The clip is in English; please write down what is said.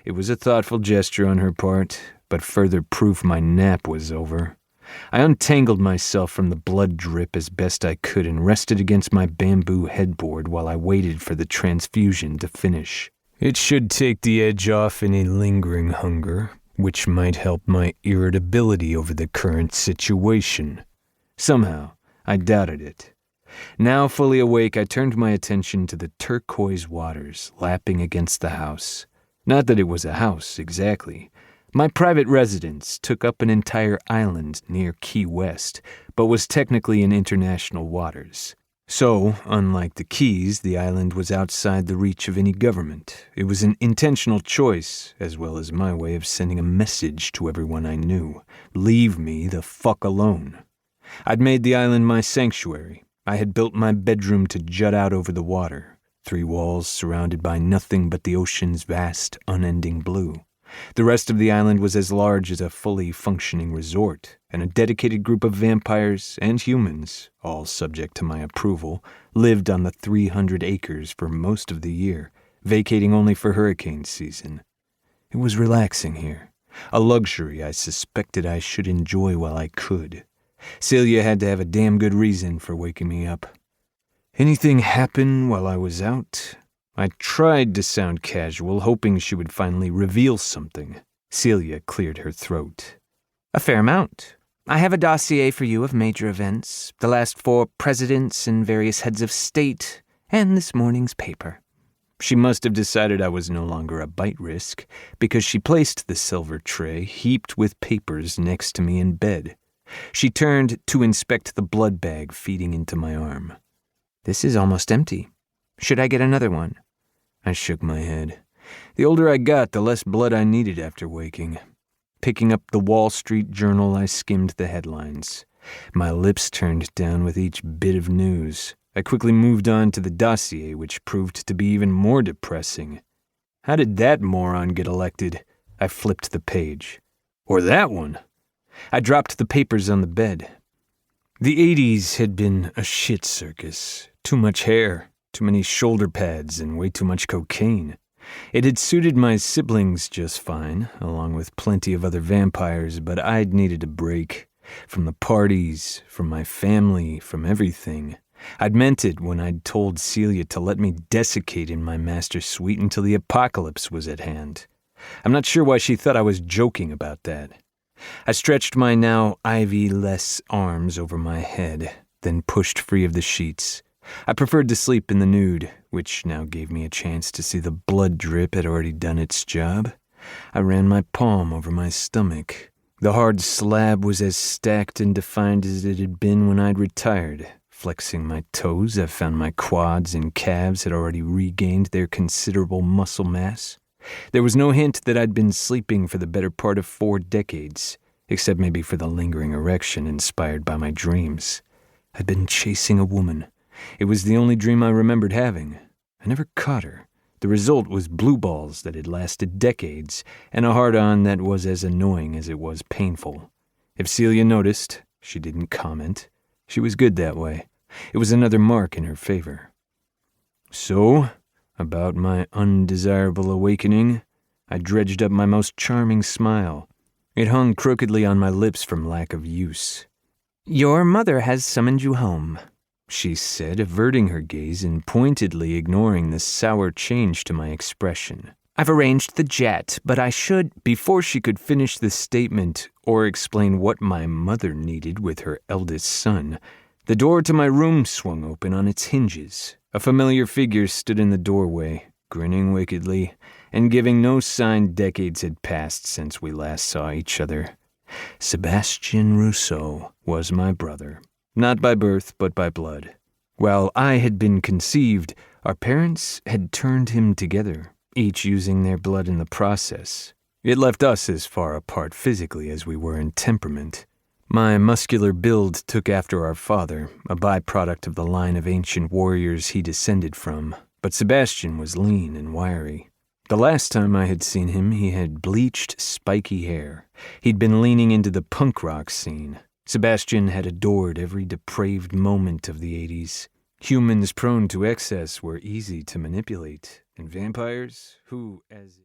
It was a thoughtful gesture on her part, but further proof my nap was over. I untangled myself from the blood drip as best I could and rested against my bamboo headboard while I waited for the transfusion to finish. It should take the edge off any lingering hunger, which might help my irritability over the current situation. Somehow, I doubted it. Now fully awake, I turned my attention to the turquoise waters lapping against the house. Not that it was a house, exactly. My private residence took up an entire island near Key West, but was technically in international waters. So, unlike the Keys, the island was outside the reach of any government. It was an intentional choice, as well as my way of sending a message to everyone I knew. Leave me the fuck alone. I'd made the island my sanctuary. I had built my bedroom to jut out over the water, 3 walls surrounded by nothing but the ocean's vast, unending blue. The rest of the island was as large as a fully functioning resort, and a dedicated group of vampires and humans, all subject to my approval, lived on the 300 acres for most of the year, vacating only for hurricane season. It was relaxing here, a luxury I suspected I should enjoy while I could. Celia had to have a damn good reason for waking me up. Anything happen while I was out? I tried to sound casual, hoping she would finally reveal something. Celia cleared her throat. A fair amount. I have a dossier for you of major events, the last 4 presidents and various heads of state, and this morning's paper. She must have decided I was no longer a bite risk, because she placed the silver tray heaped with papers next to me in bed. She turned to inspect the blood bag feeding into my arm. This is almost empty. Should I get another one? I shook my head. The older I got, the less blood I needed after waking. Picking up the Wall Street Journal, I skimmed the headlines. My lips turned down with each bit of news. I quickly moved on to the dossier, which proved to be even more depressing. How did that moron get elected? I flipped the page. Or that one? I dropped the papers on the bed. The 80s had been a shit circus. Too much hair. Too many shoulder pads and way too much cocaine. It had suited my siblings just fine, along with plenty of other vampires, but I'd needed a break. From the parties, from my family, from everything. I'd meant it when I'd told Celia to let me desiccate in my master suite until the apocalypse was at hand. I'm not sure why she thought I was joking about that. I stretched my now ivy-less arms over my head, then pushed free of the sheets. I preferred to sleep in the nude, which now gave me a chance to see the blood drip had already done its job. I ran my palm over my stomach. The hard slab was as stacked and defined as it had been when I'd retired. Flexing my toes, I found my quads and calves had already regained their considerable muscle mass. There was no hint that I'd been sleeping for the better part of 4 decades, except maybe for the lingering erection inspired by my dreams. I'd been chasing a woman. It was the only dream I remembered having. I never caught her. The result was blue balls that had lasted decades, and a hard-on that was as annoying as it was painful. If Celia noticed, she didn't comment. She was good that way. It was another mark in her favor. So, about my undesirable awakening, I dredged up my most charming smile. It hung crookedly on my lips from lack of use. Your mother has summoned you home, she said, averting her gaze and pointedly ignoring the sour change to my expression. I've arranged the jet, but I should... Before she could finish the statement or explain what my mother needed with her eldest son, the door to my room swung open on its hinges. A familiar figure stood in the doorway, grinning wickedly, and giving no sign decades had passed since we last saw each other. Julian Rousseaux was my brother. Not by birth, but by blood. While I had been conceived, our parents had turned him together, each using their blood in the process. It left us as far apart physically as we were in temperament. My muscular build took after our father, a byproduct of the line of ancient warriors he descended from, but Sebastian was lean and wiry. The last time I had seen him, he had bleached, spiky hair. He'd been leaning into the punk rock scene. Sebastian had adored every depraved moment of the 80s. Humans prone to excess were easy to manipulate, and vampires, who, as...